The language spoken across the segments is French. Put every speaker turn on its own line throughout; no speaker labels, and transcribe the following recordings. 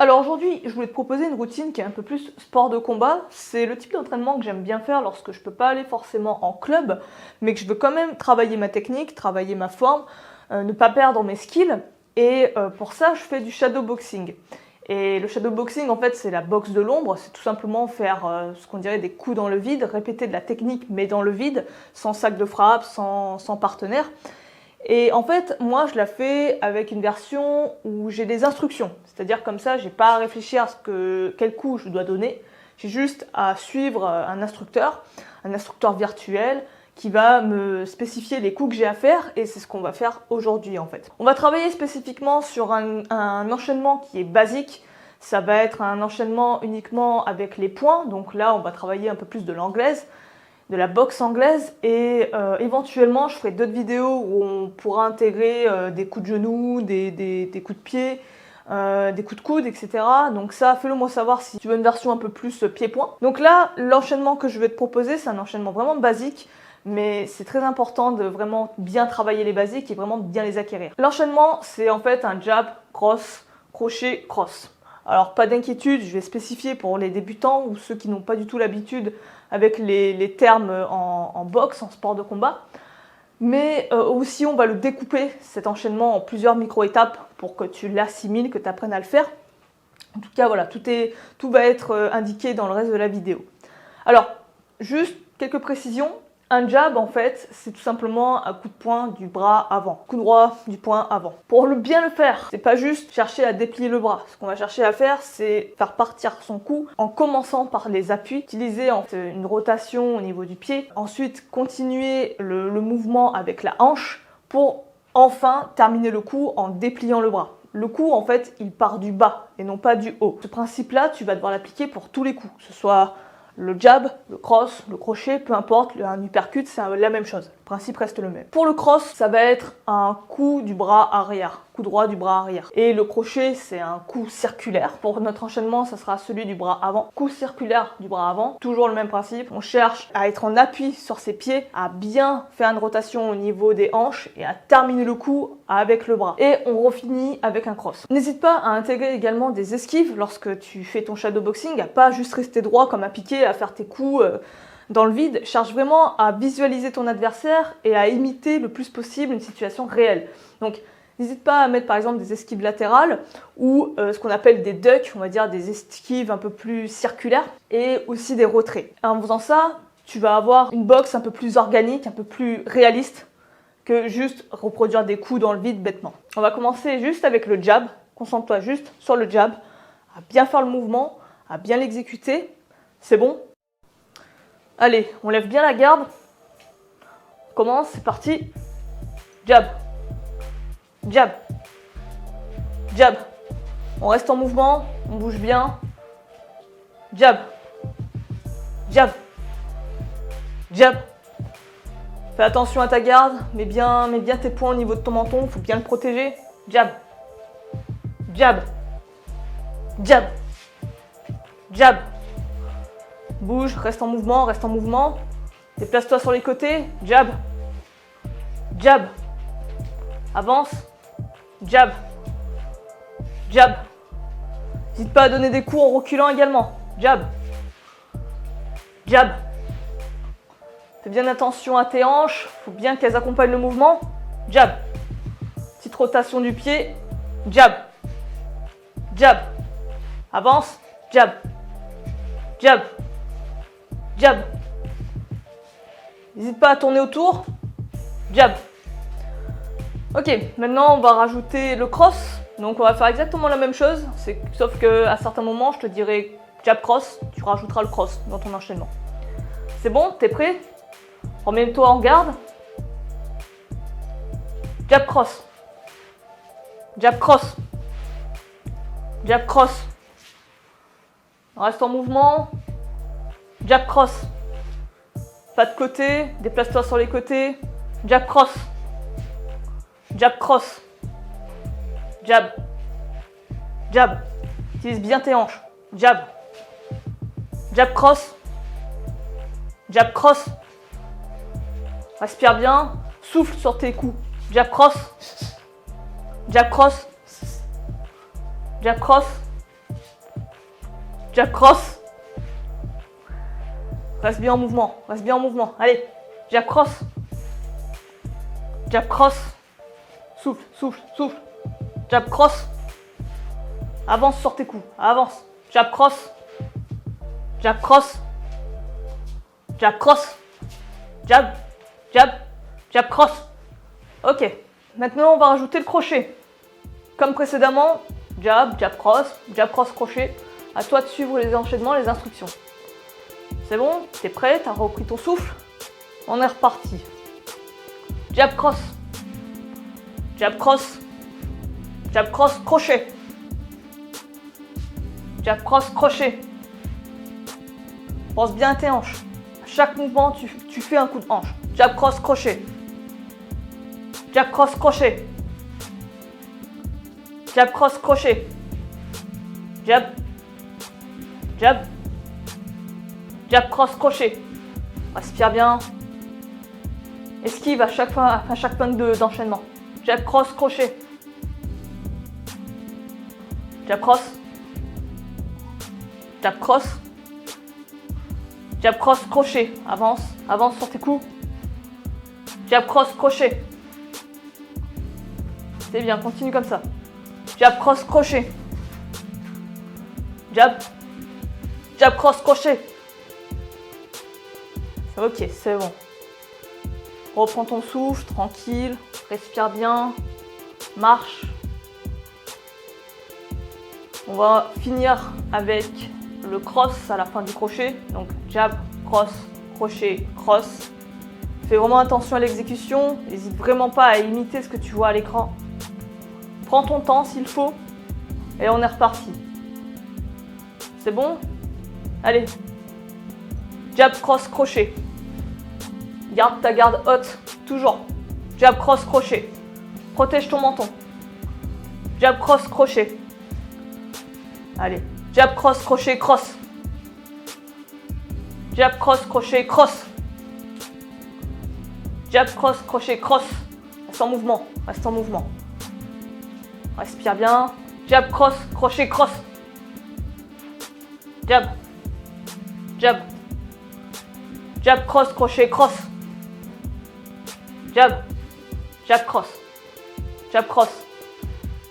Alors aujourd'hui, je voulais te proposer une routine qui est un peu plus sport de combat. C'est le type d'entraînement que j'aime bien faire lorsque je peux pas aller forcément en club, mais que je veux quand même travailler ma technique, travailler ma forme, ne pas perdre mes skills. Et pour ça, je fais du shadowboxing. Et le shadowboxing, en fait, c'est la boxe de l'ombre. C'est tout simplement faire ce qu'on dirait des coups dans le vide, répéter de la technique, mais dans le vide, sans sac de frappe, sans partenaire. Et en fait, moi, je la fais avec une version où j'ai des instructions. C'est-à-dire comme ça, j'ai pas à réfléchir à quel coup je dois donner. J'ai juste à suivre un instructeur virtuel qui va me spécifier les coups que j'ai à faire et c'est ce qu'on va faire aujourd'hui en fait. On va travailler spécifiquement sur un enchaînement qui est basique. Ça va être un enchaînement uniquement avec les points. Donc là, on va travailler un peu plus de l'anglaise, de la boxe anglaise et éventuellement je ferai d'autres vidéos où on pourra intégrer des coups de genoux, des coups de pied, des coups de coude, etc. Donc ça, fais-le moi savoir si tu veux une version un peu plus pied-point. Donc là, l'enchaînement que je vais te proposer, c'est un enchaînement vraiment basique, mais c'est très important de vraiment bien travailler les basiques et vraiment bien les acquérir. L'enchaînement, c'est en fait un jab, cross, crochet, cross. Alors pas d'inquiétude, je vais spécifier pour les débutants ou ceux qui n'ont pas du tout l'habitude avec les termes en boxe, en sport de combat. Mais aussi on va le découper, cet enchaînement, en plusieurs micro-étapes pour que tu l'assimiles, que tu apprennes à le faire. En tout cas voilà, tout va être indiqué dans le reste de la vidéo. Alors, juste quelques précisions. Un jab, en fait, c'est tout simplement un coup de poing du bras avant. Coup droit du poing avant. Pour bien le faire, c'est pas juste chercher à déplier le bras. Ce qu'on va chercher à faire, c'est faire partir son coup en commençant par les appuis, utiliser une rotation au niveau du pied, ensuite continuer le mouvement avec la hanche pour enfin terminer le coup en dépliant le bras. Le coup, en fait, il part du bas et non pas du haut. Ce principe-là, tu vas devoir l'appliquer pour tous les coups, que ce soit le jab, le cross, le crochet, peu importe, un uppercut, c'est la même chose. Le principe reste le même. Pour le cross, ça va être un coup du bras arrière, coup droit du bras arrière. Et le crochet, c'est un coup circulaire. Pour notre enchaînement, ça sera celui du bras avant. Coup circulaire du bras avant, toujours le même principe. On cherche à être en appui sur ses pieds, à bien faire une rotation au niveau des hanches et à terminer le coup avec le bras. Et on refinit avec un cross. N'hésite pas à intégrer également des esquives lorsque tu fais ton shadowboxing, à pas juste rester droit comme un piqué, à faire tes coups dans le vide. Cherche vraiment à visualiser ton adversaire et à imiter le plus possible une situation réelle. Donc n'hésite pas à mettre par exemple des esquives latérales ou ce qu'on appelle des ducks, on va dire des esquives un peu plus circulaires et aussi des retraits. En faisant ça, tu vas avoir une boxe un peu plus organique, un peu plus réaliste que juste reproduire des coups dans le vide bêtement. On va commencer juste avec le jab. Concentre-toi juste sur le jab, à bien faire le mouvement, à bien l'exécuter. C'est bon? Allez, on lève bien la garde. On commence, c'est parti. Jab. Jab. Jab. On reste en mouvement, on bouge bien. Jab. Jab. Jab. Fais attention à ta garde, mets bien tes poings au niveau de ton menton, il faut bien le protéger. Jab. Jab. Jab. Jab. Bouge, reste en mouvement, reste en mouvement. Déplace-toi sur les côtés. Jab. Jab. Avance. Jab. Jab. N'hésite pas à donner des coups en reculant également. Jab. Jab. Fais bien attention à tes hanches. Il faut bien qu'elles accompagnent le mouvement. Jab. Petite rotation du pied. Jab. Jab. Avance. Jab. Jab. Jab. N'hésite pas à tourner autour. Jab. Ok, maintenant on va rajouter le cross. Donc on va faire exactement la même chose, sauf qu'à certains moments je te dirai jab cross, tu rajouteras le cross dans ton enchaînement. C'est bon, t'es prêt? Remets-toi en garde. Jab cross. Jab cross. Jab cross. Reste en mouvement. Jab cross. Pas de côté, déplace-toi sur les côtés. Jab cross. Jab cross. Jab. Jab. Utilise bien tes hanches. Jab. Jab cross. Jab cross. Respire bien. Souffle sur tes coups. Jab cross. Jab cross. Jab cross. Jab cross. Reste bien en mouvement. Reste bien en mouvement. Allez. Jab cross. Jab cross. Souffle, souffle, souffle. Jab cross. Avance sur tes coups. Avance. Jab cross. Jab cross. Jab cross. Jab. Jab. Jab cross. Ok. Maintenant, on va rajouter le crochet. Comme précédemment, jab, jab cross, crochet. À toi de suivre les enchaînements, les instructions. C'est bon? T'es prêt? T'as repris ton souffle? On est reparti. Jab cross. Jab cross. Jab cross, crochet. Jab cross, crochet. Pense bien à tes hanches. À chaque mouvement, tu fais un coup de hanche. Jab cross, crochet. Jab cross, crochet. Jab cross, crochet. Jab. Jab. Jab cross, crochet. Respire bien. Esquive à chaque pointe d'enchaînement. Jab cross, crochet. Jab cross. Jab cross. Jab cross, crochet. Avance. Avance sur tes coups. Jab cross, crochet. C'est bien, continue comme ça. Jab cross, crochet. Jab. Jab cross, crochet. Ok, c'est bon. Reprends ton souffle, tranquille. Respire bien. Marche. On va finir avec le cross à la fin du crochet. Donc jab, cross, crochet, cross. Fais vraiment attention à l'exécution. N'hésite vraiment pas à imiter ce que tu vois à l'écran. Prends ton temps s'il faut. Et on est reparti. C'est bon? Allez. Jab, cross, crochet. Garde ta garde haute. Toujours. Jab, cross, crochet. Protège ton menton. Jab, cross, crochet. Allez. Jab, cross, crochet, cross. Jab, cross, crochet, cross. Jab, cross, crochet, cross. Reste en mouvement. Reste en mouvement. Respire bien. Jab, cross, crochet, cross. Jab. Jab. Jab, cross, crochet, cross. Jab. Jab, cross. Jab, cross.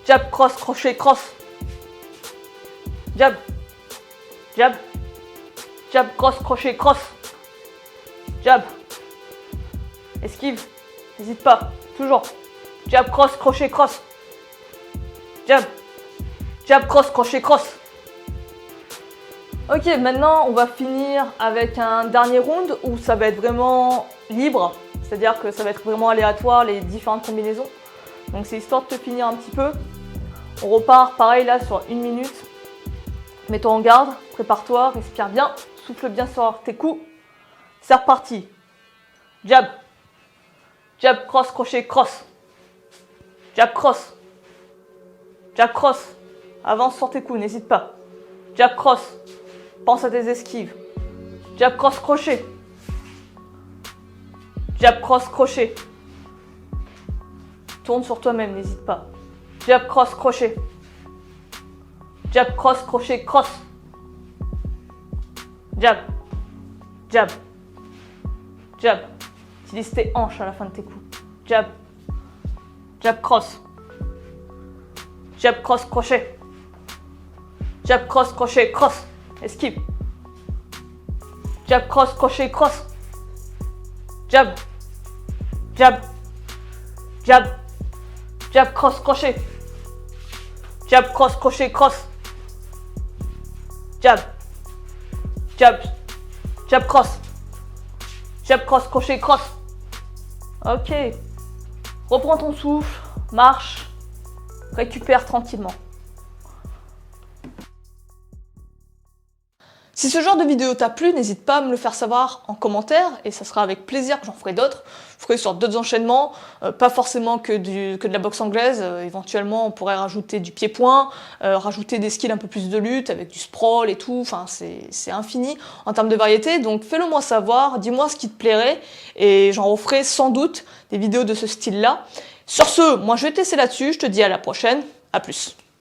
Jab, cross, crochet, cross. Jab. Jab. Jab, cross, crochet, cross. Jab. Esquive. N'hésite pas. Toujours. Jab, cross, crochet, cross. Jab. Jab, cross, crochet, cross. Ok, maintenant on va finir avec un dernier round où ça va être vraiment libre. C'est-à-dire que ça va être vraiment aléatoire les différentes combinaisons. Donc c'est histoire de te finir un petit peu. On repart pareil là sur 1 minute. Mets-toi en garde, prépare-toi, respire bien, souffle bien sur tes coups. C'est reparti. Jab. Jab, cross, crochet, cross. Jab, cross. Jab, cross. Avance sur tes coups, n'hésite pas. Jab, cross. Pense à tes esquives. Jab, cross, crochet. Jab, cross, crochet. Tourne sur toi-même, n'hésite pas. Jab, cross, crochet. Jab, cross, crochet, cross. Jab. Jab. Jab. Utilise tes hanches à la fin de tes coups. Jab. Jab, cross. Jab, cross, crochet. Jab, cross, crochet, cross. Esquive. Jab, cross, crochet, cross. Jab. Jab. Jab. Jab, cross, crochet. Jab, cross, crochet, cross. Jab. Jab. Jab, cross. Jab, cross, crochet, cross. Ok. Reprends ton souffle. Marche. Récupère tranquillement. Si ce genre de vidéo t'a plu, n'hésite pas à me le faire savoir en commentaire et ça sera avec plaisir que j'en ferai d'autres. Je ferai sur d'autres enchaînements, pas forcément que de la boxe anglaise. Éventuellement, on pourrait rajouter du pied-point, rajouter des skills un peu plus de lutte avec du sprawl et tout. Enfin, c'est infini en termes de variété. Donc fais-le moi savoir, dis-moi ce qui te plairait et j'en referai sans doute des vidéos de ce style-là. Sur ce, moi je vais te laisser là-dessus. Je te dis à la prochaine. À plus.